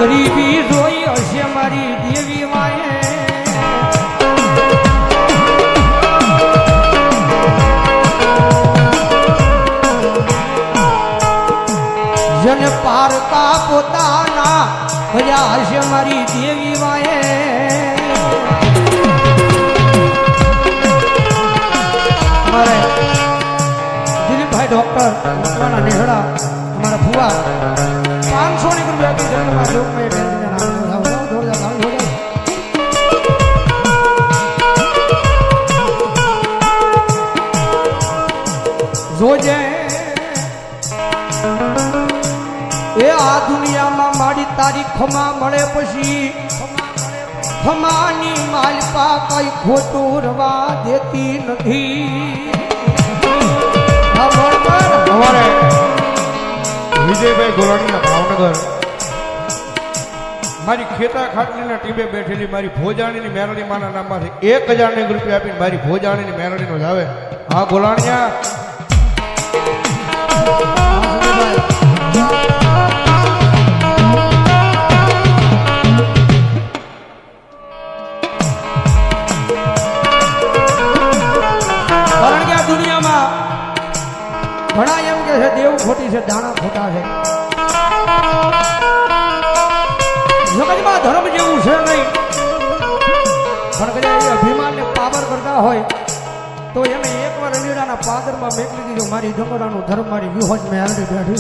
ગરીબી જોઈ હશે મારી દેવી માએ જને પારકા પોતાના ભર્યા હશે મારી દેવી માએ અમારે દિલીપભાઈ ડોક્ટર મકવાના નેહડા અમારા ફુવા 500 ની રૂપિયા આપી જન્મમાં લોકમય બેનના નામ ધોળા જોજે એ આ દુનિયામાં મારી તારી ખમા મળે પછી ખમાની માલપા કઈ ખોટું રવા દેતી નથી અમારે વિજયભાઈ ગોરાણીના ભાવનગર મારી ખેતા ખાટલીના ટીમે બેઠેલી મારી ભોજાણીની મેરડી માના નામમાંથી 1000 રૂપિયા આપીને મારી ભોજાણીની મેરડીનો જ આવે હા ગોલાણિયા ઘણા એમ કે છે દેવ ખોટી છે દાણા ખોટા છે જગતમાં ધર્મ જેવું છે નહીં પણ કદાચ અભિમાનને પાવર કરતા હોય તો એને એકવાર અલીડાના પાદરમાં મેકલી દીધો મારી જંગલાનું ધર્મ મારી વિહોજ મેં હાલડી બેઠી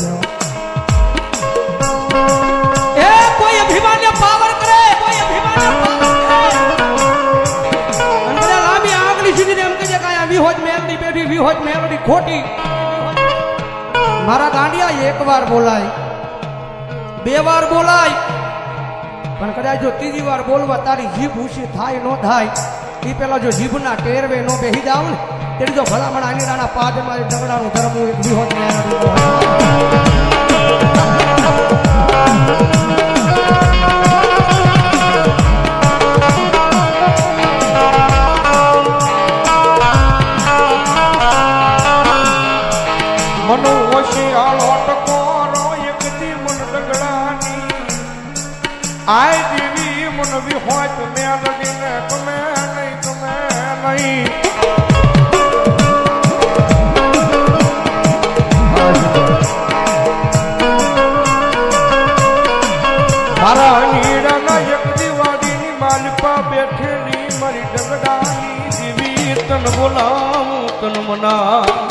છે એ કોઈ અભિમાનને પાવર કરે કોઈ અભિમાનને પાવર કરે અને કદાચ લાંબી આગલી સુધી એમ કહે કે આ વિહોજ મેં હાલડી બેઠી વિહોજ મેં હાલડી ખોટી મારા ગાંડિયા એક વાર બોલાય બે વાર બોલાય પણ કદાચ જો ત્રીજી વાર બોલવા તારી જીભ ઊંચી થાય ન થાય એ પેલા જો જીભના ટેરવે નો બેહી જાવ ને તેની જો ભલામણ આની રાણા પાદ મારી ડગડાનું ધર્મ એક વિહોત આય દેવી મન વિહોત મેલડીને તમે નહીં મારા નીડાના એક દિવાળીની માલપા બેઠેલી મારી ડગડાની દેવી તન બોલાવું તન મના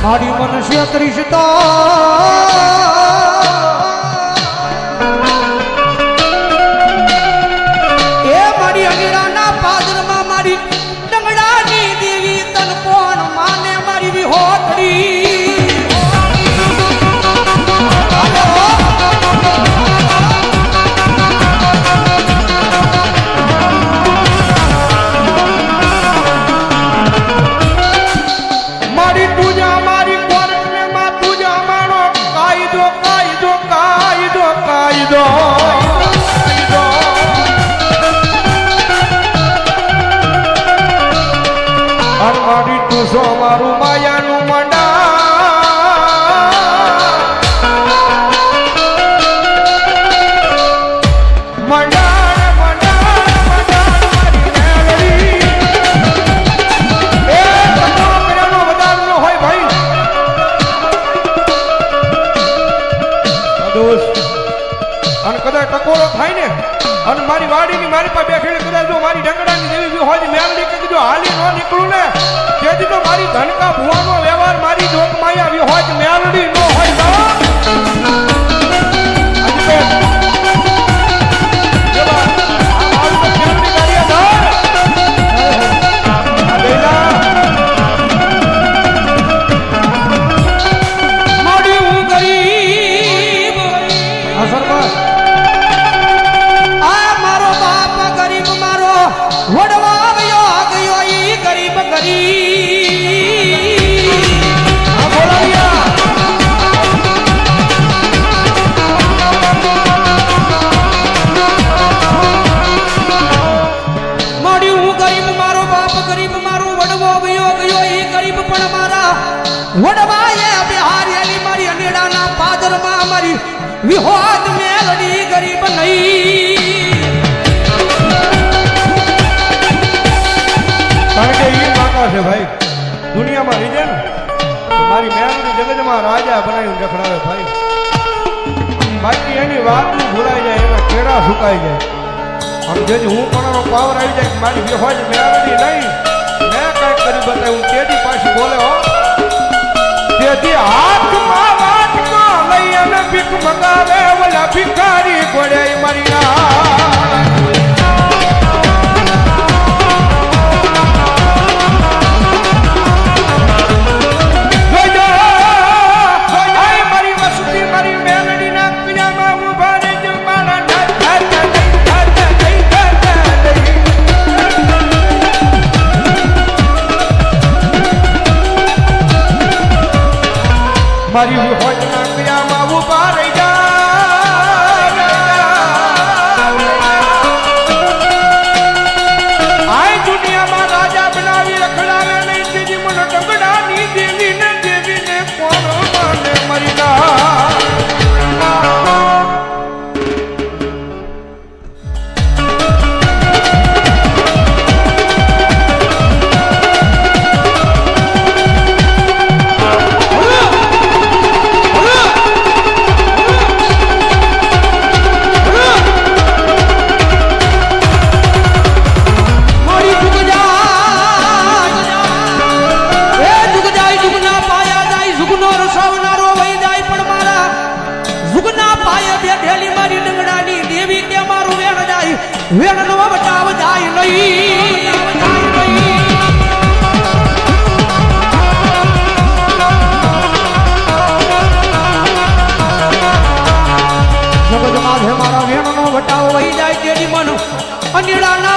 મારી મનુષ્ય ત્રિષતા એ મારી અગીરાના પાદરમાં મારી ડંગડાની દેવી તન કોણ માને મારી વિહોતડી મારું માયાનું મંડા હોય મેલડી કે જો હાલી ન નીકળું ને તેથી તો મારી ધનકા ભુવાનો વ્યવહાર મારી જોગમાં આવી હોય મેલડી ન હોય તો વિહોદ મેલડી ગરીબ નહીં કારણ કે એ માતા છે ભાઈ દુનિયામાં રીજે ને મારી મેલડી જગતમાં રાજા બનાવીને રખડાવે ભાઈ બાકી એની વાત ભૂલાઈ જાય એના કેળા સુકાઈ જાય અને જેથી હું પણ પાવર આવી જાય મારી વિહોદ મેલડી નહીં મેં કાંઈક કરી બતાવ્યું તેની પાછી બોલે હો તેથી હાથમાં વાટકો લઈ અને ભીખ મંગાવે ઓલા ભિખારી ગોળે મારી મારી વસતી મારી મેલડી ના પિયામાં ઉભા રહી જમાના મારી વિહોજના ક્રિયામાં ઉભા રહી જાય આ દુનિયામાં રાજા બનાવી રખડાવે નહીં તેજી મને ડગડાની દેવીને દેવીને કોણ માને મરી વેણ નો બચાવ જાય નહીં જગત માથે મારા વેણ નો બચાવ વહી જાય તેની મન અનિળાના